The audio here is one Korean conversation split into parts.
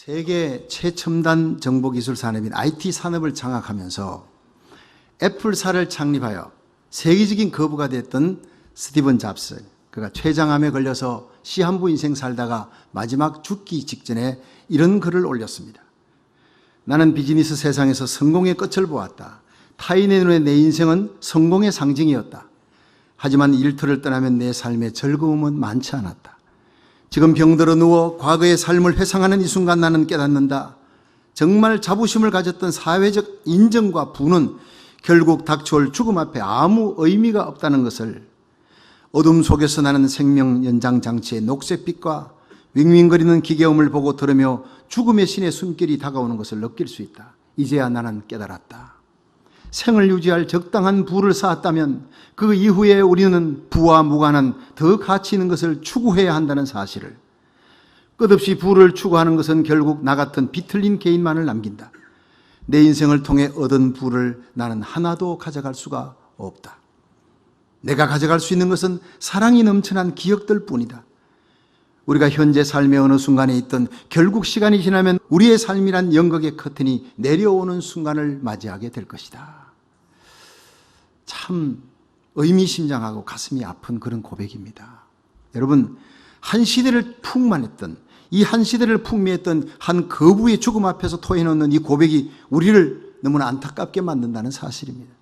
세계 최첨단 정보기술 산업인 IT 산업을 장악하면서 애플사를 창립하여 세계적인 거부가 됐던 스티븐 잡스, 그가 췌장암에 걸려서 시한부 인생 살다가 마지막 죽기 직전에 이런 글을 올렸습니다. 나는 비즈니스 세상에서 성공의 끝을 보았다. 타인의 눈에 내 인생은 성공의 상징이었다. 하지만 일터를 떠나면 내 삶의 즐거움은 많지 않았다. 지금 병들어 누워 과거의 삶을 회상하는 이 순간 나는 깨닫는다. 정말 자부심을 가졌던 사회적 인정과 부는 결국 닥쳐올 죽음 앞에 아무 의미가 없다는 것을, 어둠 속에서 나는 생명 연장 장치의 녹색빛과 윙윙거리는 기계음을 보고 들으며 죽음의 신의 숨결이 다가오는 것을 느낄 수 있다. 이제야 나는 깨달았다. 생을 유지할 적당한 부를 쌓았다면 그 이후에 우리는 부와 무관한 더 가치 있는 것을 추구해야 한다는 사실을, 끝없이 부를 추구하는 것은 결국 나 같은 비틀린 개인만을 남긴다. 내 인생을 통해 얻은 부를 나는 하나도 가져갈 수가 없다. 내가 가져갈 수 있는 것은 사랑이 넘쳐난 기억들 뿐이다. 우리가 현재 삶의 어느 순간에 있던 결국 시간이 지나면 우리의 삶이란 연극의 커튼이 내려오는 순간을 맞이하게 될 것이다. 참 의미심장하고 가슴이 아픈 그런 고백입니다. 여러분, 한 시대를 풍만했던, 이 한 시대를 풍미했던 한 거부의 죽음 앞에서 토해놓는 이 고백이 우리를 너무나 안타깝게 만든다는 사실입니다.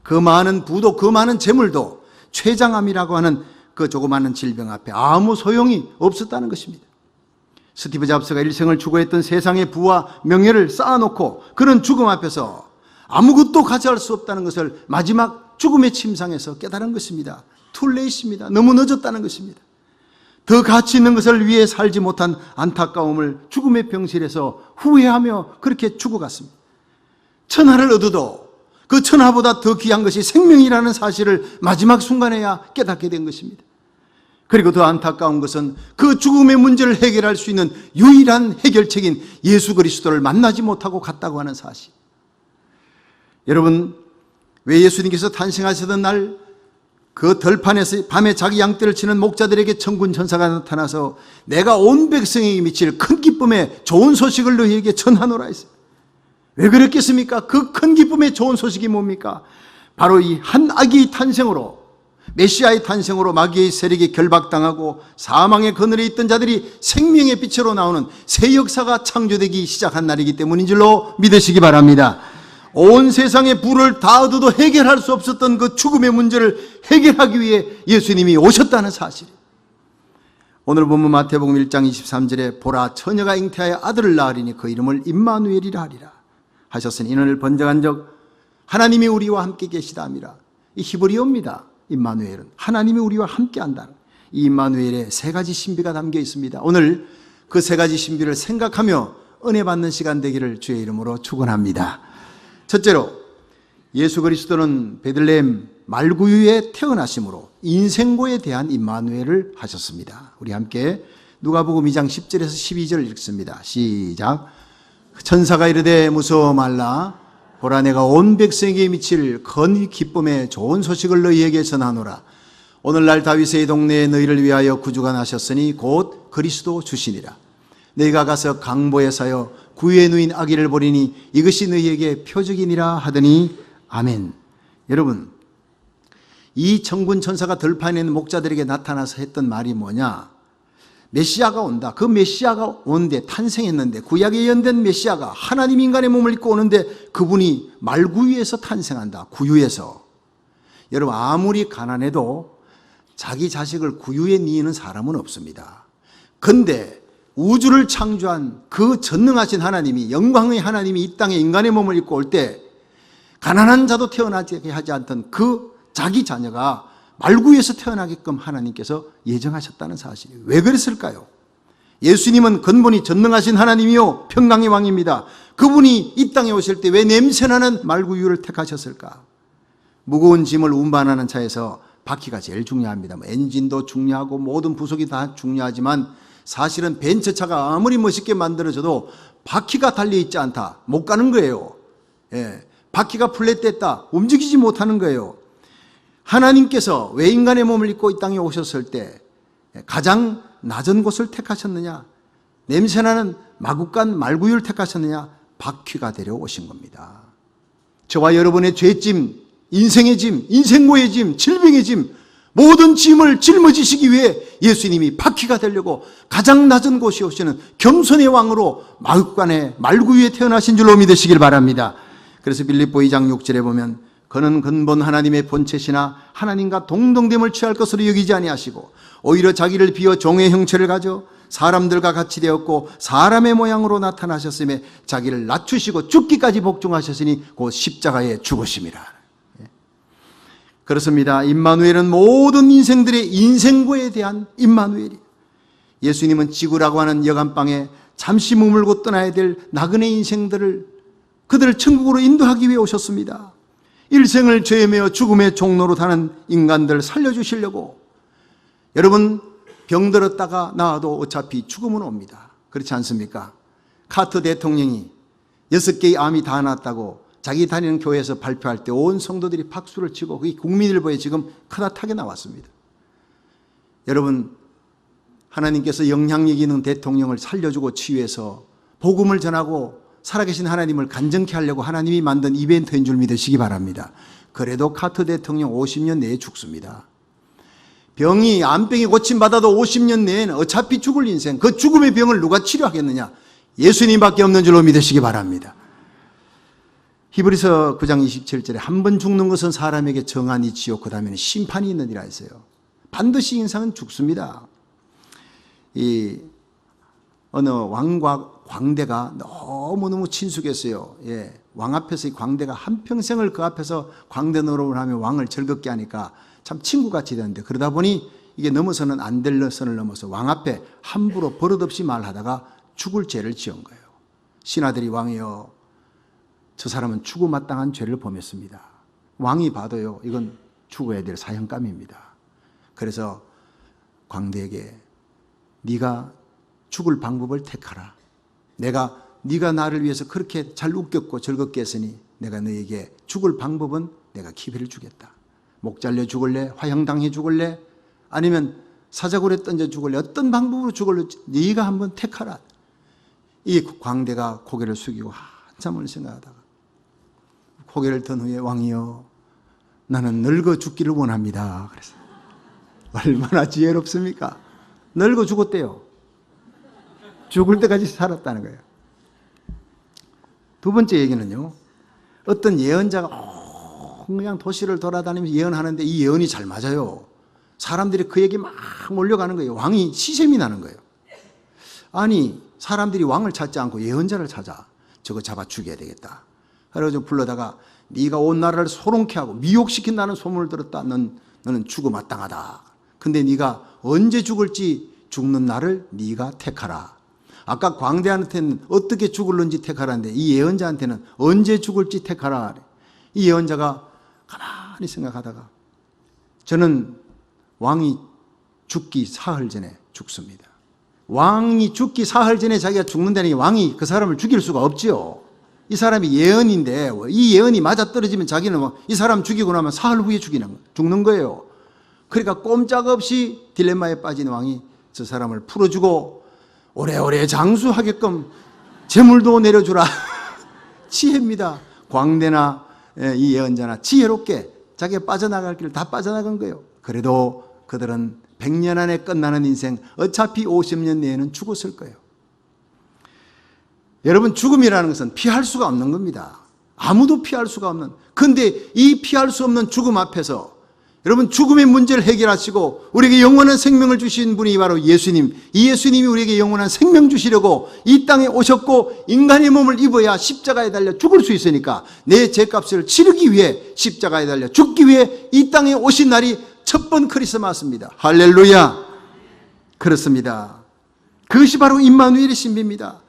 그 많은 부도, 그 많은 재물도 췌장암이라고 하는 그 조그마한 질병 앞에 아무 소용이 없었다는 것입니다. 스티브 잡스가 일생을 추구했던 세상의 부와 명예를 쌓아놓고 그런 죽음 앞에서 아무것도 가져갈 수 없다는 것을 마지막 죽음의 침상에서 깨달은 것입니다. 툴레이트입니다. 너무 늦었다는 것입니다. 더 가치 있는 것을 위해 살지 못한 안타까움을 죽음의 병실에서 후회하며 그렇게 죽어갔습니다. 천하를 얻어도 그 천하보다 더 귀한 것이 생명이라는 사실을 마지막 순간에야 깨닫게 된 것입니다. 그리고 더 안타까운 것은 그 죽음의 문제를 해결할 수 있는 유일한 해결책인 예수 그리스도를 만나지 못하고 갔다고 하는 사실. 여러분, 왜 예수님께서 탄생하시던 날 그 들판에서 밤에 자기 양떼를 치는 목자들에게 천군 천사가 나타나서 내가 온 백성에게 미칠 큰 기쁨의 좋은 소식을 너희에게 전하노라 했습니다. 왜 그랬겠습니까? 그 큰 기쁨의 좋은 소식이 뭡니까? 바로 이 한 아기의 탄생으로, 메시아의 탄생으로 마귀의 세력이 결박당하고 사망의 그늘에 있던 자들이 생명의 빛으로 나오는 새 역사가 창조되기 시작한 날이기 때문인 줄로 믿으시기 바랍니다. 온 세상의 부를 다 얻어도 해결할 수 없었던 그 죽음의 문제를 해결하기 위해 예수님이 오셨다는 사실. 오늘 본문 마태복음 1장 23절에 보라, 처녀가 잉태하여 아들을 낳으리니 그 이름을 임마누엘이라 하리라 하셨으니 이는 번정한 적 하나님이 우리와 함께 계시다 함이라. 이 히브리어입니다. 임마누엘은 하나님이 우리와 함께 한다. 이 임마누엘에 세 가지 신비가 담겨 있습니다. 오늘 그 세 가지 신비를 생각하며 은혜 받는 시간 되기를 주의 이름으로 축원합니다. 첫째로, 예수 그리스도는 베들레헴 말구유에 태어나심으로 인생고에 대한 임마누엘을 하셨습니다. 우리 함께 누가복음 2장 10절에서 12절 읽습니다. 시작. 천사가 이르되 무서워 말라. 보라, 내가 온 백성에게 미칠 큰 기쁨의 좋은 소식을 너희에게 전하노라. 오늘날 다윗의 동네에 너희를 위하여 구주가 나셨으니 곧 그리스도 주시니라. 너희가 가서 강보에 사여 구유에 누인 아기를 보리니 이것이 너희에게 표적이니라 하더니 아멘. 여러분, 이 천군 천사가 들판에 있는 목자들에게 나타나서 했던 말이 뭐냐? 메시아가 온다. 그 메시아가 오는데, 탄생했는데, 구약에 예언된 메시아가 하나님 인간의 몸을 입고 오는데 그분이 말구유에서 탄생한다. 구유에서. 여러분, 아무리 가난해도 자기 자식을 구유에 뉘는 사람은 없습니다. 근데 우주를 창조한 그 전능하신 하나님이, 영광의 하나님이 이 땅에 인간의 몸을 입고 올 때 가난한 자도 태어나게 하지 않던 그 자기 자녀가 말구에서 태어나게끔 하나님께서 예정하셨다는 사실이에요. 왜 그랬을까요? 예수님은 근본이 전능하신 하나님이요 평강의 왕입니다. 그분이 이 땅에 오실 때 왜 냄새나는 말구유를 택하셨을까? 무거운 짐을 운반하는 차에서 바퀴가 제일 중요합니다. 엔진도 중요하고 모든 부속이 다 중요하지만 사실은 벤츠차가 아무리 멋있게 만들어져도 바퀴가 달려있지 않다, 못 가는 거예요. 예, 바퀴가 플랫됐다, 움직이지 못하는 거예요. 하나님께서 왜 인간의 몸을 입고 이 땅에 오셨을 때 가장 낮은 곳을 택하셨느냐? 냄새나는 마구간 말구유를 택하셨느냐? 바퀴가 되려 오신 겁니다. 저와 여러분의 죄짐, 인생의 짐, 인생고의 짐, 질병의 짐, 모든 짐을 짊어지시기 위해 예수님이 바퀴가 되려고 가장 낮은 곳에 오시는 겸손의 왕으로 마구간에 말구유에 태어나신 줄로 믿으시길 바랍니다. 그래서 빌립보 2장 6절에 보면 그는 근본 하나님의 본체시나 하나님과 동등됨을 취할 것으로 여기지 아니하시고 오히려 자기를 비어 종의 형체를 가져 사람들과 같이 되었고 사람의 모양으로 나타나셨음에 자기를 낮추시고 죽기까지 복종하셨으니 곧 십자가에 죽으심이라. 그렇습니다. 임마누엘은 모든 인생들의 인생고에 대한 임마누엘이. 예수님은 지구라고 하는 여간방에 잠시 머물고 떠나야 될 나그네 인생들을 그들을 천국으로 인도하기 위해 오셨습니다. 일생을 죄에 매어 죽음의 종로로 타는 인간들 살려주시려고. 여러분, 병들었다가 나와도 어차피 죽음은 옵니다. 그렇지 않습니까? 카터 대통령이 6개의 암이 다 났다고 자기 다니는 교회에서 발표할 때 온 성도들이 박수를 치고 그게 국민일보에 지금 크나타게 나왔습니다. 여러분, 하나님께서 영향력 있는 대통령을 살려주고 치유해서 복음을 전하고 살아계신 하나님을 간증케 하려고 하나님이 만든 이벤트인 줄 믿으시기 바랍니다. 그래도 카터 대통령 50년 내에 죽습니다. 병이 암병이 고침받아도 50년 내에는 어차피 죽을 인생, 그 죽음의 병을 누가 치료하겠느냐? 예수님밖에 없는 줄로 믿으시기 바랍니다. 히브리서 9장 27절에 한 번 죽는 것은 사람에게 정한이 지옥 그 다음에는 심판이 있느니라 했어요. 반드시 인생은 죽습니다. 어느 왕과 광대가 너무너무 친숙했어요. 왕 앞에서 이 광대가 한평생을 그 앞에서 광대 노릇을 하며 왕을 즐겁게 하니까 참 친구같이 되는데 그러다 보니 이게 넘어서는 안 될 선을 넘어서 왕 앞에 함부로 버릇없이 말하다가 죽을 죄를 지은 거예요. 신하들이 왕이여 저 사람은 죽어마땅한 죄를 범했습니다. 왕이 봐도요 이건 죽어야 될 사형감입니다. 그래서 광대에게 네가 죽을 방법을 택하라. 네가 나를 위해서 그렇게 잘 웃겼고 즐겁게 했으니 내가 너에게 죽을 방법은 내가 기회를 주겠다. 목 잘려 죽을래? 화형당해 죽을래? 아니면 사자굴에 던져 죽을래? 어떤 방법으로 죽을래? 네가 한번 택하라. 이 광대가 고개를 숙이고 한참을 생각하다가 고개를 든 후에 왕이여 나는 늙어 죽기를 원합니다. 그래서 얼마나 지혜롭습니까? 늙어 죽었대요. 죽을 때까지 살았다는 거예요. 두 번째 얘기는요. 어떤 예언자가 그냥 도시를 돌아다니면서 예언하는데 이 예언이 잘 맞아요. 사람들이 그에게 막 몰려가는 거예요. 왕이 시샘이 나는 거예요. 아니 사람들이 왕을 찾지 않고 예언자를 찾아. 저거 잡아 죽여야 되겠다. 그래서 불러다가 네가 온 나라를 소롱케 하고 미혹시킨다는 소문을 들었다. 너는 죽어 마땅하다. 근데 네가 언제 죽을지 죽는 날을 네가 택하라. 아까 광대한테는 어떻게 죽을는지 택하라는데 이 예언자한테는 언제 죽을지 택하라. 이 예언자가 가만히 생각하다가 저는 왕이 죽기 사흘 전에 죽습니다. 왕이 죽기 사흘 전에 자기가 죽는다는 게 왕이 그 사람을 죽일 수가 없지요. 이 사람이 예언인데 이 예언이 맞아떨어지면 자기는 이 사람 죽이고 나면 사흘 후에 죽는 거예요. 그러니까 꼼짝없이 딜레마에 빠진 왕이 저 사람을 풀어주고 오래오래 장수하게끔 재물도 내려주라. 지혜입니다. 광대나 이 예언자나 지혜롭게 자기가 빠져나갈 길을 다 빠져나간 거예요. 그래도 그들은 100년 안에 끝나는 인생 어차피 50년 내에는 죽었을 거예요. 여러분 죽음이라는 것은 피할 수가 없는 겁니다. 아무도 피할 수가 없는. 그런데 이 피할 수 없는 죽음 앞에서 여러분 죽음의 문제를 해결하시고 우리에게 영원한 생명을 주신 분이 바로 예수님. 이 예수님이 우리에게 영원한 생명 주시려고 이 땅에 오셨고 인간의 몸을 입어야 십자가에 달려 죽을 수 있으니까 내 죄값을 치르기 위해 십자가에 달려 죽기 위해 이 땅에 오신 날이 첫 번 크리스마스입니다. 할렐루야. 그렇습니다. 그것이 바로 임마누엘의 신비입니다.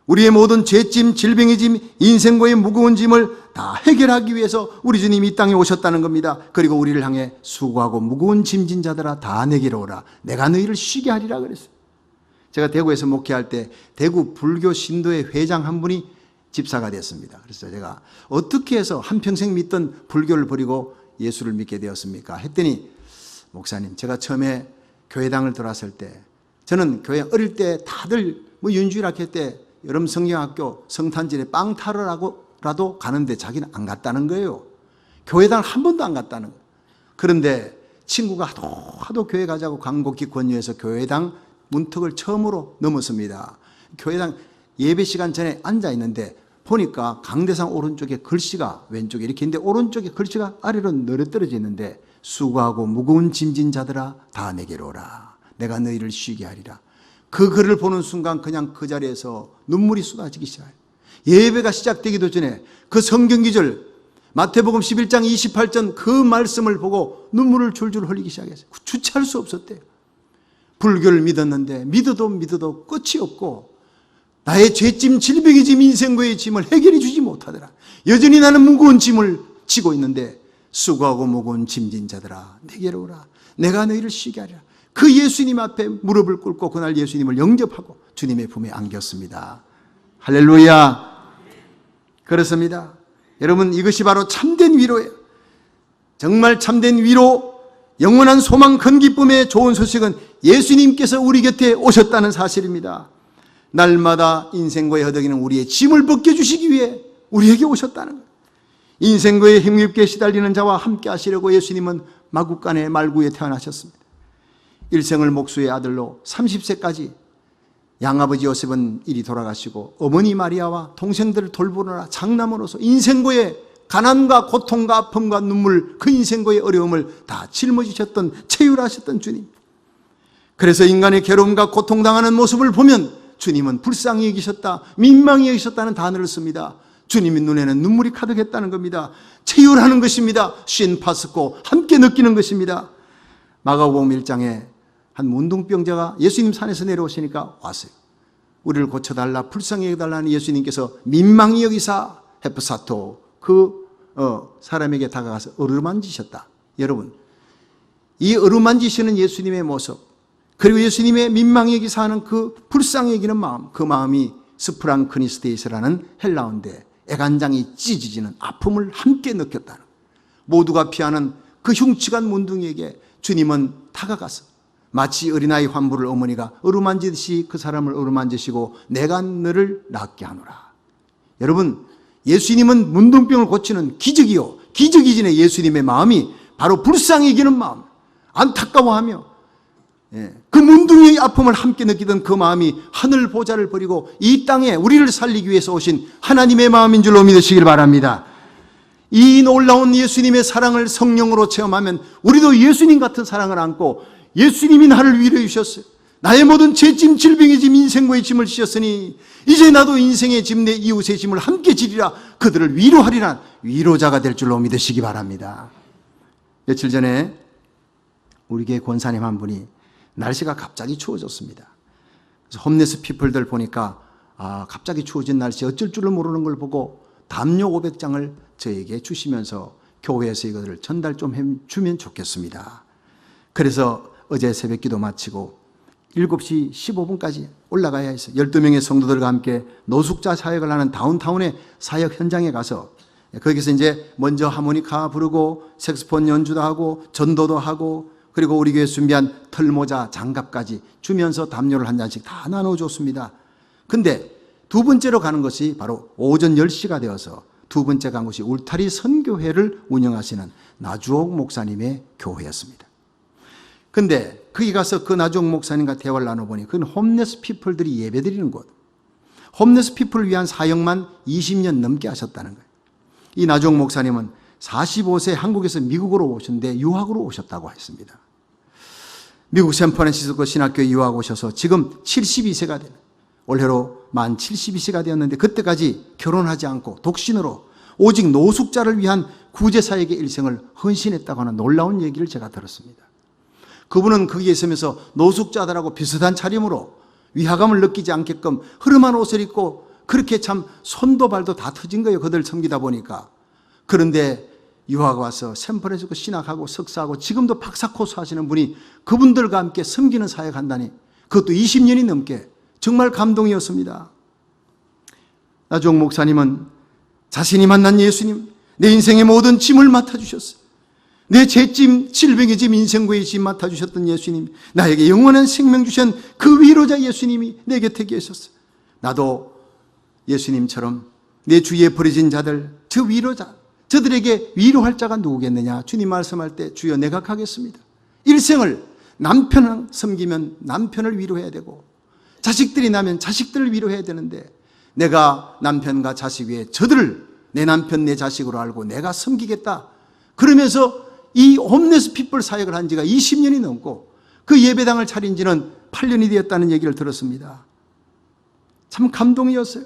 우리의 모든 죄짐, 질병의 짐, 인생고의 무거운 짐을 다 해결하기 위해서 우리 주님이 이 땅에 오셨다는 겁니다. 그리고 우리를 향해 수고하고 무거운 짐진 자들아 다 내게로 오라. 내가 너희를 쉬게 하리라 그랬어요. 제가 대구에서 목회할 때 대구 불교 신도의 회장 한 분이 집사가 됐습니다. 그래서 제가 어떻게 해서 한평생 믿던 불교를 버리고 예수를 믿게 되었습니까? 했더니 목사님 제가 처음에 교회당을 들어왔을 때 저는 교회 어릴 때 다들 뭐 윤주일학회 때 여름 성경학교 성탄절에 빵 타러라도 가는데 자기는 안 갔다는 거예요. 교회당 한 번도 안 갔다는 거예요. 그런데 친구가 하도 교회 가자고 간곡히 권유해서 교회당 문턱을 처음으로 넘었습니다. 교회당 예배 시간 전에 앉아 있는데 보니까 강대상 오른쪽에 글씨가 왼쪽에 이렇게 있는데 오른쪽에 글씨가 아래로 늘어떨어져 있는데 수고하고 무거운 짐진 자들아 다 내게로 오라. 내가 너희를 쉬게 하리라. 그 글을 보는 순간 그냥 그 자리에서 눈물이 쏟아지기 시작해요. 예배가 시작되기도 전에 그 성경기절 마태복음 11장 28절 그 말씀을 보고 눈물을 줄줄 흘리기 시작했어요. 주체할 수 없었대요. 불교를 믿었는데 믿어도 끝이 없고 나의 죄짐, 질병의 짐, 인생고의 짐을 해결해 주지 못하더라. 여전히 나는 무거운 짐을 지고 있는데 수고하고 무거운 짐진 자들아 내게로 오라. 내가 너희를 쉬게 하리라. 그 예수님 앞에 무릎을 꿇고 그날 예수님을 영접하고 주님의 품에 안겼습니다. 할렐루야. 그렇습니다. 여러분, 이것이 바로 참된 위로예요. 정말 참된 위로, 영원한 소망, 큰 기쁨의 좋은 소식은 예수님께서 우리 곁에 오셨다는 사실입니다. 날마다 인생고에 허덕이는 우리의 짐을 벗겨주시기 위해 우리에게 오셨다는 거예요. 인생고에 힘겹게 시달리는 자와 함께 하시려고 예수님은 마국간의 말구에 태어나셨습니다. 일생을 목수의 아들로 30세까지 양아버지 요셉은 이리 돌아가시고 어머니 마리아와 동생들을 돌보느라 장남으로서 인생고의 가난과 고통과 아픔과 눈물, 그 인생고의 어려움을 다 짊어지셨던, 체휼하셨던 주님. 그래서 인간의 괴로움과 고통당하는 모습을 보면 주님은 불쌍히 여기셨다, 민망히 여기셨다는 단어를 씁니다. 주님의 눈에는 눈물이 가득했다는 겁니다. 체휼하는 것입니다. 쉰 파스코, 함께 느끼는 것입니다. 마가복음 1장에 한 문둥병자가 예수님 산에서 내려오시니까 왔어요. 우리를 고쳐달라, 불쌍히 여겨달라는 예수님께서 민망히 여기사 헤프사토, 그 사람에게 다가가서 어루만지셨다. 여러분, 이 어루만지시는 예수님의 모습, 그리고 예수님의 민망히 여기사 하는 그 불쌍히 여기는 마음, 그 마음이 스프랑크니스테이스라는 헬라어인데 애간장이 찢어지는 아픔을 함께 느꼈다는, 모두가 피하는 그 흉측한 문둥이에게 주님은 다가가서 마치 어린아이 환부를 어머니가 어루만지듯이 그 사람을 어루만지시고 내가 너를 낫게 하노라. 여러분, 예수님은 문둥병을 고치는 기적이요, 기적이 전에 예수님의 마음이 바로 불쌍히 여기는 마음, 안타까워하며 그 문둥이의 아픔을 함께 느끼던 그 마음이 하늘 보좌를 버리고 이 땅에 우리를 살리기 위해서 오신 하나님의 마음인 줄로 믿으시길 바랍니다. 이 놀라운 예수님의 사랑을 성령으로 체험하면 우리도 예수님 같은 사랑을 안고 예수님이 나를 위로해 주셨어요. 나의 모든 죄짐, 질병의 짐, 인생고의 짐을 지셨으니 이제 나도 인생의 짐, 내 이웃의 짐을 함께 지리라. 그들을 위로하리라. 위로자가 될 줄로 믿으시기 바랍니다. 며칠 전에 우리 교회 권사님 한 분이 날씨가 갑자기 추워졌습니다. 그래서 홈레스 피플들 보니까 갑자기 추워진 날씨 어쩔 줄을 모르는 걸 보고 담요 500장을 저에게 주시면서 교회에서 이것을 전달 좀 해주면 좋겠습니다. 그래서 어제 새벽 기도 마치고 7시 15분까지 올라가야 해서 12명의 성도들과 함께 노숙자 사역을 하는 다운타운의 사역 현장에 가서 거기서 이제 먼저 하모니카 부르고 색소폰 연주도 하고 전도도 하고 그리고 우리 교회 준비한 털모자, 장갑까지 주면서 담요를 한 잔씩 다 나눠줬습니다. 근데 두 번째로 가는 것이 바로 오전 10시가 되어서 두 번째 간 곳이 울타리 선교회를 운영하시는 나주옥 목사님의 교회였습니다. 근데 거기 가서 그 나주옥 목사님과 대화를 나눠보니 그건 홈레스 피플들이 예배드리는 곳, 홈레스 피플을 위한 사역만 20년 넘게 하셨다는 거예요. 이 나주옥 목사님은 45세 한국에서 미국으로 오셨는데 유학으로 오셨다고 했습니다. 미국 샌프란시스코 신학교에 유학 오셔서 지금 72세가 되는, 올해로 만 72세가 되었는데 그때까지 결혼하지 않고 독신으로 오직 노숙자를 위한 구제사역의 일생을 헌신했다고 하는 놀라운 얘기를 제가 들었습니다. 그분은 거기에 있으면서 노숙자들하고 비슷한 차림으로 위화감을 느끼지 않게끔 흐름한 옷을 입고 그렇게 참 손도 발도 다 터진 거예요. 그들 섬기다 보니까. 그런데 유학 와서 샌프란시스코 신학하고 석사하고 지금도 박사 코스 하시는 분이 그분들과 함께 섬기는 사역한다니, 그것도 20년이 넘게 정말 감동이었습니다. 나주옥 목사님은 자신이 만난 예수님, 내 인생의 모든 짐을 맡아주셨어요. 내 죄짐, 질병의 짐, 인생고의 짐 맡아주셨던 예수님, 나에게 영원한 생명 주신 그 위로자 예수님이 내 곁에 계셨어. 나도 예수님처럼 내 주위에 버려진 자들, 저 위로자, 저들에게 위로할 자가 누구겠느냐. 주님 말씀할 때 주여 내가 가겠습니다. 일생을 남편을 섬기면 남편을 위로해야 되고, 자식들이 나면 자식들을 위로해야 되는데, 내가 남편과 자식 위에 저들을 내 남편 내 자식으로 알고 내가 섬기겠다. 그러면서 이 홈레스 피플 사역을 한 지가 20년이 넘고 그 예배당을 차린 지는 8년이 되었다는 얘기를 들었습니다. 참 감동이었어요.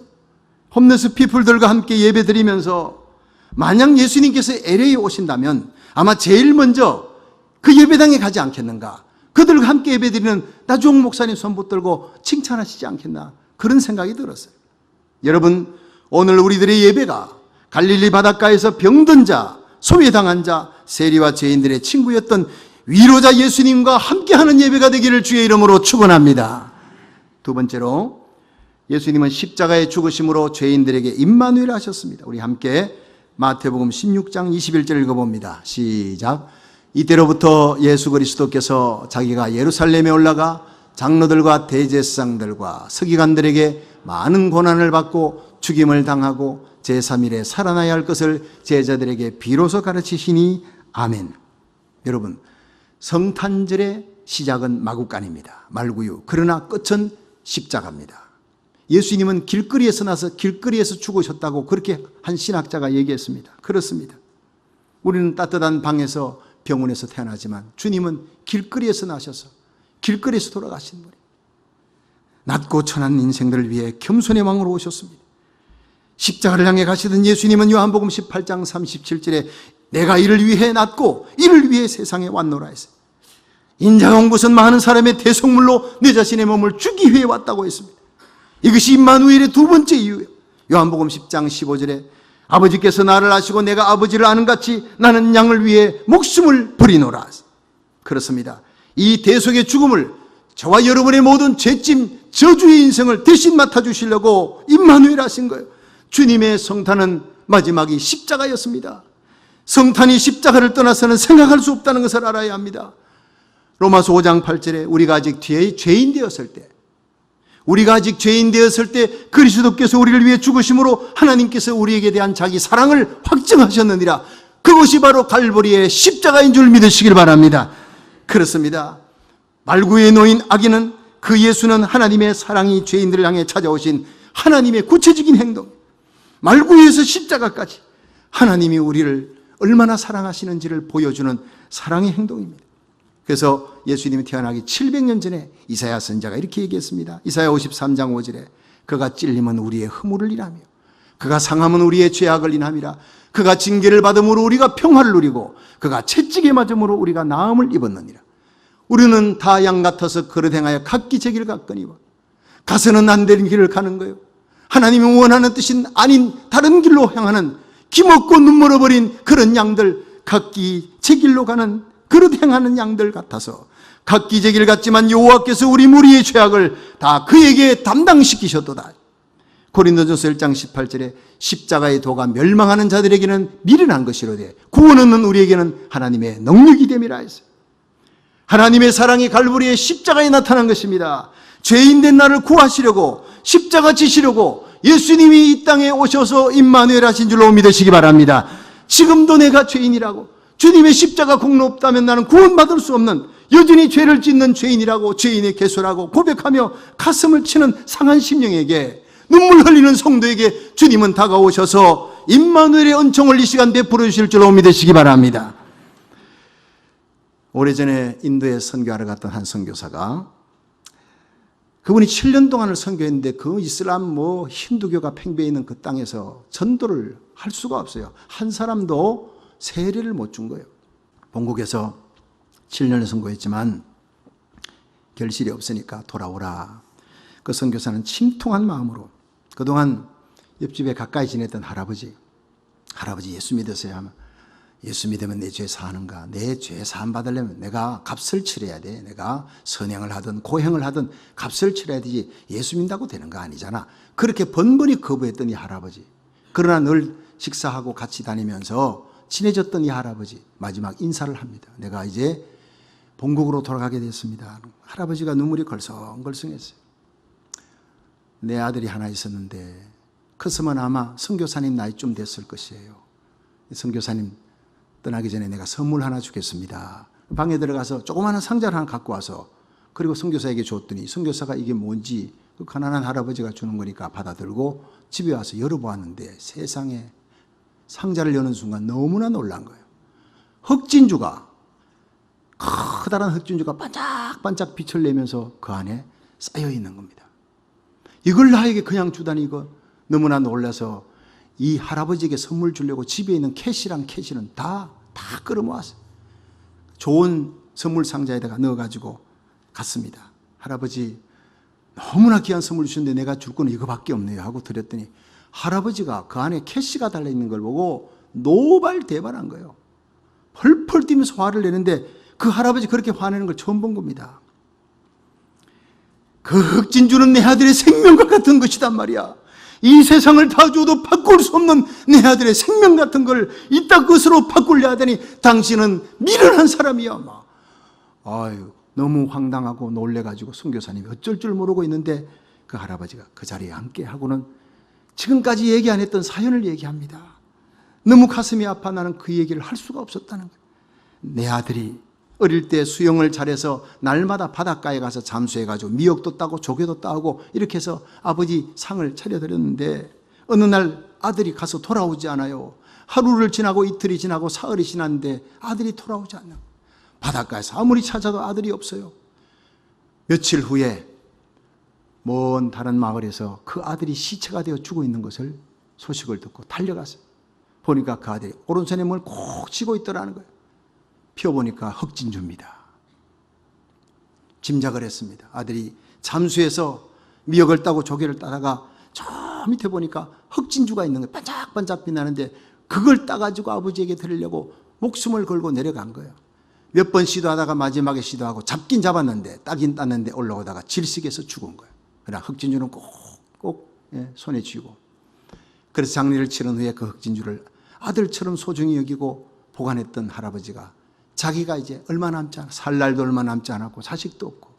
홈레스 피플들과 함께 예배 드리면서 만약 예수님께서 LA에 오신다면 아마 제일 먼저 그 예배당에 가지 않겠는가. 그들과 함께 예배 드리는 나주홍 목사님 손 붙들고 칭찬하시지 않겠나. 그런 생각이 들었어요. 여러분, 오늘 우리들의 예배가 갈릴리 바닷가에서 병든 자, 소외당한 자, 세리와 죄인들의 친구였던 위로자 예수님과 함께하는 예배가 되기를 주의 이름으로 축원합니다. 두 번째로, 예수님은 십자가의 죽으심으로 죄인들에게 임마누엘 하셨습니다. 우리 함께 마태복음 16장 21절 읽어봅니다. 시작. 이때로부터 예수 그리스도께서 자기가 예루살렘에 올라가 장로들과 대제사장들과 서기관들에게 많은 고난을 받고 죽임을 당하고 제3일에 살아나야 할 것을 제자들에게 비로소 가르치시니 아멘. 여러분, 성탄절의 시작은 마구간입니다. 말구유. 그러나 끝은 십자가입니다. 예수님은 길거리에서 나서 길거리에서 죽으셨다고 그렇게 한 신학자가 얘기했습니다. 그렇습니다. 우리는 따뜻한 방에서 병원에서 태어나지만 주님은 길거리에서 나셔서 길거리에서 돌아가신 분이에요. 낮고 천한 인생들을 위해 겸손의 왕으로 오셨습니다. 십자가를 향해 가시던 예수님은 요한복음 18장 37절에 내가 이를 위해 났고 이를 위해 세상에 왔노라 했어요. 인자가 온 것은 많은 사람의 대속물로 내 자신의 몸을 주기 위해 왔다고 했습니다. 이것이 임마누엘의 두 번째 이유예요. 요한복음 10장 15절에 아버지께서 나를 아시고 내가 아버지를 아는 같이 나는 양을 위해 목숨을 버리노라. 그렇습니다. 이 대속의 죽음을 저와 여러분의 모든 죄짐, 저주의 인생을 대신 맡아주시려고 임마누엘 하신 거예요. 주님의 성탄은 마지막이 십자가였습니다. 성탄이 십자가를 떠나서는 생각할 수 없다는 것을 알아야 합니다. 로마서 5장 8절에 우리가 아직 죄인 되었을 때 그리스도께서 우리를 위해 죽으심으로 하나님께서 우리에게 대한 자기 사랑을 확증하셨느니라. 그것이 바로 갈보리의 십자가인 줄 믿으시길 바랍니다. 그렇습니다. 말구에 놓인 아기는 그 예수는 하나님의 사랑이 죄인들을 향해 찾아오신 하나님의 구체적인 행동, 말구에서 십자가까지 하나님이 우리를 얼마나 사랑하시는지를 보여주는 사랑의 행동입니다. 그래서 예수님이 태어나기 700년 전에 이사야 선지자가 이렇게 얘기했습니다. 이사야 53장 5절에 그가 찔림은 우리의 허물을 인하며 그가 상함은 우리의 죄악을 인함이라. 그가 징계를 받음으로 우리가 평화를 누리고 그가 채찍에 맞음으로 우리가 나음을 입었느니라. 우리는 다 양 같아서 그릇 행하여 각기 제 길을 갔거니와 가서는 안 되는 길을 가는 거예요. 하나님이 원하는 뜻인 아닌 다른 길로 향하는 기먹고 눈물 어버린 그런 양들, 각기 제 길로 가는 그릇 행하는 양들 같아서 각기 제 길 같지만 여호와께서 우리 무리의 죄악을 다 그에게 담당시키셨도다. 고린도전서 1장 18절에 십자가의 도가 멸망하는 자들에게는 미련한 것이로되 구원 얻는 우리에게는 하나님의 능력이 됨이라 했어요. 하나님의 사랑이 갈보리의 십자가에 나타난 것입니다. 죄인된 나를 구하시려고 십자가 지시려고 예수님이 이 땅에 오셔서 임마누엘 하신 줄로 믿으시기 바랍니다. 지금도 내가 죄인이라고, 주님의 십자가 공로 없다면 나는 구원받을 수 없는 여전히 죄를 짓는 죄인이라고, 죄인의 개수라고 고백하며 가슴을 치는 상한 심령에게, 눈물 흘리는 성도에게 주님은 다가오셔서 임마누엘의 은총을 이 시간 베풀어 주실 줄로 믿으시기 바랍니다. 오래전에 인도에 선교하러 갔던 한 선교사가, 그분이 7년 동안을 선교했는데 그 이슬람 힌두교가 팽배해 있는 그 땅에서 전도를 할 수가 없어요. 한 사람도 세례를 못 준 거예요. 본국에서 7년을 선교했지만 결실이 없으니까 돌아오라. 그 선교사는 침통한 마음으로 그동안 옆집에 가까이 지냈던 할아버지 예수 믿으세요 하면, 예수 믿으면 내 죄 사하는가? 내 죄 사함 받으려면 내가 값을 치러야 돼. 내가 선행을 하든 고행을 하든 값을 치러야 되지 예수 믿는다고 되는 거 아니잖아. 그렇게 번번이 거부했던 이 할아버지, 그러나 늘 식사하고 같이 다니면서 친해졌던 이 할아버지 마지막 인사를 합니다. 내가 이제 본국으로 돌아가게 됐습니다. 할아버지가 눈물이 걸성걸성했어요. 내 아들이 하나 있었는데 컸으면 아마 선교사님 나이쯤 됐을 것이에요. 선교사님 떠나기 전에 내가 선물 하나 주겠습니다. 방에 들어가서 조그마한 상자를 하나 갖고 와서 그리고 선교사에게 줬더니 선교사가 이게 뭔지 그 가난한 할아버지가 주는 거니까 받아들고 집에 와서 열어보았는데 세상에 상자를 여는 순간 너무나 놀란 거예요. 흑진주가 커다란 흑진주가 반짝반짝 빛을 내면서 그 안에 쌓여 있는 겁니다. 이걸 나에게 그냥 주다니 이거 너무나 놀라서 이 할아버지에게 선물 주려고 집에 있는 캐시랑 캐시는 다 끌어모았어요. 좋은 선물 상자에다가 넣어가지고 갔습니다. 할아버지 너무나 귀한 선물 주셨는데 내가 줄 거는 이거밖에 없네요 하고 드렸더니 할아버지가 그 안에 캐시가 달려있는 걸 보고 노발대발한 거예요. 펄펄 뛰면서 화를 내는데 그 할아버지 그렇게 화내는 걸 처음 본 겁니다. 그 흑진주는 내 아들의 생명과 같은 것이단 말이야. 이 세상을 다 줘도 바꿀 수 없는 내 아들의 생명 같은 걸 이따 것으로 바꾸려 하더니 당신은 미련한 사람이야. 아유, 너무 황당하고 놀래가지고 선교사님이 어쩔 줄 모르고 있는데 그 할아버지가 그 자리에 함께 하고는 지금까지 얘기 안 했던 사연을 얘기합니다. 너무 가슴이 아파 나는 그 얘기를 할 수가 없었다는 거예요. 내 아들이 어릴 때 수영을 잘해서 날마다 바닷가에 가서 잠수해가지고 미역도 따고 조개도 따고 이렇게 해서 아버지 상을 차려드렸는데 어느 날 아들이 가서 돌아오지 않아요. 하루를 지나고 이틀이 지나고 사흘이 지났는데 아들이 돌아오지 않는 거예요. 바닷가에서 아무리 찾아도 아들이 없어요. 며칠 후에 먼 다른 마을에서 그 아들이 시체가 되어 죽어 있는 것을 소식을 듣고 달려갔어요. 보니까 그 아들이 오른손에 뭘 콕 쥐고 있더라는 거예요. 펴보니까 흑진주입니다. 짐작을 했습니다. 아들이 잠수해서 미역을 따고 조개를 따다가 저 밑에 보니까 흑진주가 있는 거예요. 반짝반짝 빛나는데 그걸 따가지고 아버지에게 드리려고 목숨을 걸고 내려간 거예요. 몇 번 시도하다가 마지막에 시도하고 잡긴 잡았는데 따긴 땄는데 올라오다가 질식해서 죽은 거예요. 그러나 흑진주는 꼭 손에 쥐고 그래서 장례를 치른 후에 그 흑진주를 아들처럼 소중히 여기고 보관했던 할아버지가 자기가 이제 얼마 남지 않아 살 날도 얼마 남지 않았고 자식도 없고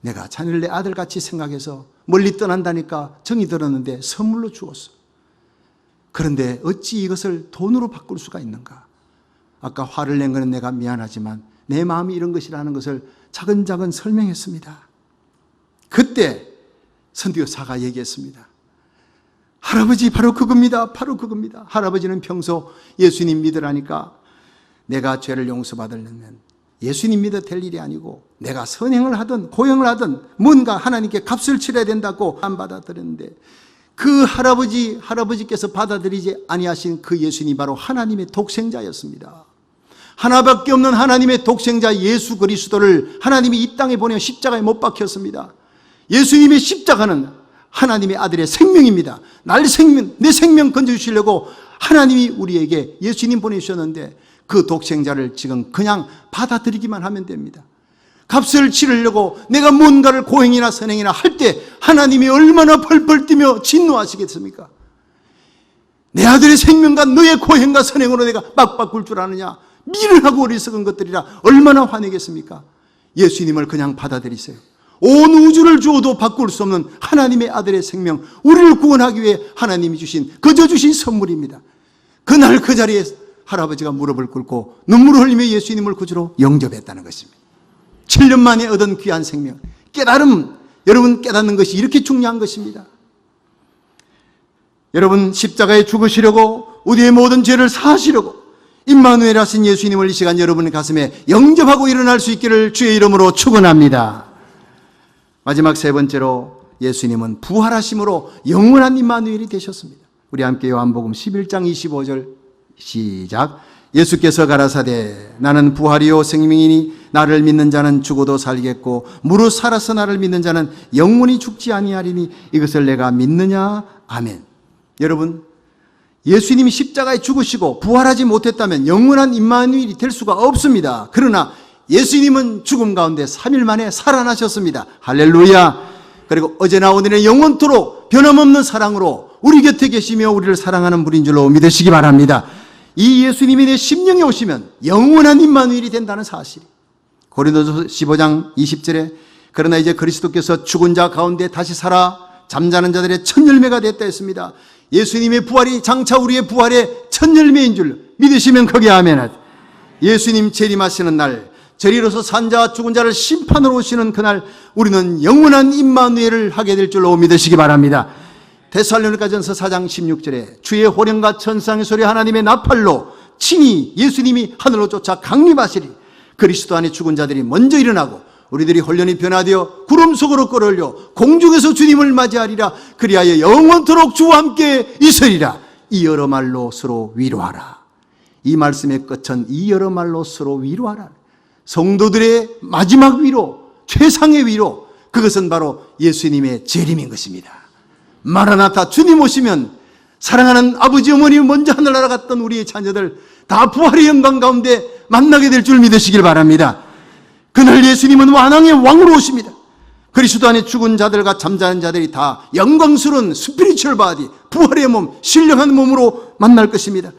내가 자네를 내 아들같이 생각해서 멀리 떠난다니까 정이 들었는데 선물로 주었어. 그런데 어찌 이것을 돈으로 바꿀 수가 있는가. 아까 화를 낸 것은 내가 미안하지만 내 마음이 이런 것이라는 것을 차근차근 설명했습니다. 그때 선교사가 얘기했습니다. 할아버지 바로 그겁니다. 바로 그겁니다. 할아버지는 평소 예수님 믿으라니까 내가 죄를 용서받으려면 예수님 믿어 될 일이 아니고 내가 선행을 하든 고행을 하든 뭔가 하나님께 값을 치러야 된다고 안 받아들였는데 그 할아버지께서 받아들이지 아니하신 그 예수님이 바로 하나님의 독생자였습니다. 하나밖에 없는 하나님의 독생자 예수 그리스도를 하나님이 이 땅에 보내 십자가에 못 박혔습니다. 예수님의 십자가는 하나님의 아들의 생명입니다. 내 생명 건져주시려고 하나님이 우리에게 예수님 보내주셨는데 그 독생자를 지금 그냥 받아들이기만 하면 됩니다. 값을 치르려고 내가 뭔가를 고행이나 선행이나 할 때 하나님이 얼마나 펄펄 뛰며 진노하시겠습니까? 내 아들의 생명과 너의 고행과 선행으로 내가 막 바꿀 줄 아느냐? 미련하고 어리석은 것들이라 얼마나 화내겠습니까? 예수님을 그냥 받아들이세요. 온 우주를 주어도 바꿀 수 없는 하나님의 아들의 생명, 우리를 구원하기 위해 하나님이 거저 주신 선물입니다. 그날 그 자리에 할아버지가 무릎을 꿇고 눈물을 흘리며 예수님을 구주로 영접했다는 것입니다. 7년 만에 얻은 귀한 생명, 깨달음, 여러분 깨닫는 것이 이렇게 중요한 것입니다. 여러분 십자가에 죽으시려고 우리의 모든 죄를 사하시려고 임마누엘 하신 예수님을 이 시간 여러분의 가슴에 영접하고 일어날 수 있기를 주의 이름으로 축원합니다. 마지막 세 번째로 예수님은 부활하심으로 영원한 임마누엘이 되셨습니다. 우리 함께 요한복음 11장 25절 시작. 예수께서 가라사대 나는 부활이요 생명이니 나를 믿는 자는 죽어도 살겠고 무릇 살아서 나를 믿는 자는 영원히 죽지 아니하리니 이것을 내가 믿느냐. 아멘. 여러분 예수님이 십자가에 죽으시고 부활하지 못했다면 영원한 임마누엘이 될 수가 없습니다. 그러나 예수님은 죽음 가운데 3일 만에 살아나셨습니다. 할렐루야. 그리고 어제나 오늘의 영원토록 변함없는 사랑으로 우리 곁에 계시며 우리를 사랑하는 분인 줄로 믿으시기 바랍니다. 이 예수님이 내 심령에 오시면 영원한 임마누엘이 된다는 사실. 고린도서 15장 20절에 그러나 이제 그리스도께서 죽은 자 가운데 다시 살아 잠자는 자들의 첫 열매가 됐다 했습니다. 예수님의 부활이 장차 우리의 부활의 첫 열매인 줄 믿으시면 거기에 아멘. 예수님 재림하시는 날, 저리로서 산 자와 죽은 자를 심판으로 오시는 그날 우리는 영원한 임마누엘을 하게 될 줄로 믿으시기 바랍니다. 데살로니가전서 4장 16절에 주의 호령과 천상의 소리 하나님의 나팔로 친히 예수님이 하늘로 쫓아 강림하시리. 그리스도 안에 죽은 자들이 먼저 일어나고 우리들이 혼련히 변화되어 구름 속으로 끌어올려 공중에서 주님을 맞이하리라. 그리하여 영원토록 주와 함께 있으리라. 이 여러 말로 서로 위로하라. 이 말씀의 끝은 이 여러 말로 서로 위로하라. 성도들의 마지막 위로, 최상의 위로, 그것은 바로 예수님의 재림인 것입니다. 마라나타, 주님 오시면 사랑하는 아버지 어머니 먼저 하늘 날아갔던 우리의 자녀들 다 부활의 영광 가운데 만나게 될 줄 믿으시길 바랍니다. 그날 예수님은 완왕의 왕으로 오십니다. 그리스도 안에 죽은 자들과 잠자는 자들이 다 영광스러운 스피리추얼 바디, 부활의 몸, 신령한 몸으로 만날 것입니다.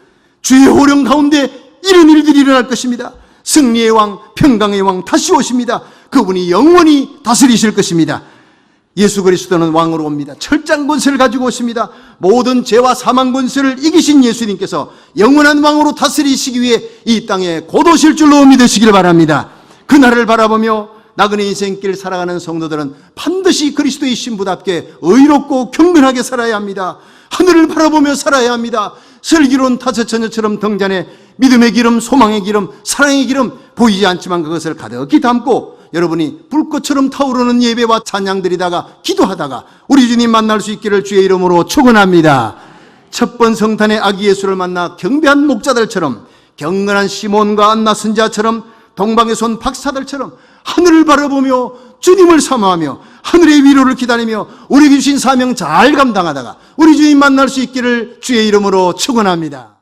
주의 호령 가운데 이런 일들이 일어날 것입니다. 승리의 왕, 평강의 왕 다시 오십니다. 그분이 영원히 다스리실 것입니다. 예수 그리스도는 왕으로 옵니다. 철장 권세를 가지고 오십니다. 모든 죄와 사망 권세를 이기신 예수님께서 영원한 왕으로 다스리시기 위해 이 땅에 곧 오실 줄로 믿으시길 바랍니다. 그날을 바라보며 나그네 인생길 살아가는 성도들은 반드시 그리스도의 신부답게 의롭고 경건하게 살아야 합니다. 하늘을 바라보며 살아야 합니다. 슬기로운 타처처녀처럼 등잔에 믿음의 기름, 소망의 기름, 사랑의 기름 보이지 않지만 그것을 가득히 담고 여러분이 불꽃처럼 타오르는 예배와 찬양드리다가 기도하다가 우리 주님 만날 수 있기를 주의 이름으로 축원합니다. 첫 번 성탄의 아기 예수를 만나 경배한 목자들처럼, 경건한 시몬과 안나 선지자처럼, 동방에서 온 박사들처럼 하늘을 바라보며 주님을 사모하며 하늘의 위로를 기다리며 우리에게 주신 사명 잘 감당하다가 우리 주님 만날 수 있기를 주의 이름으로 축원합니다.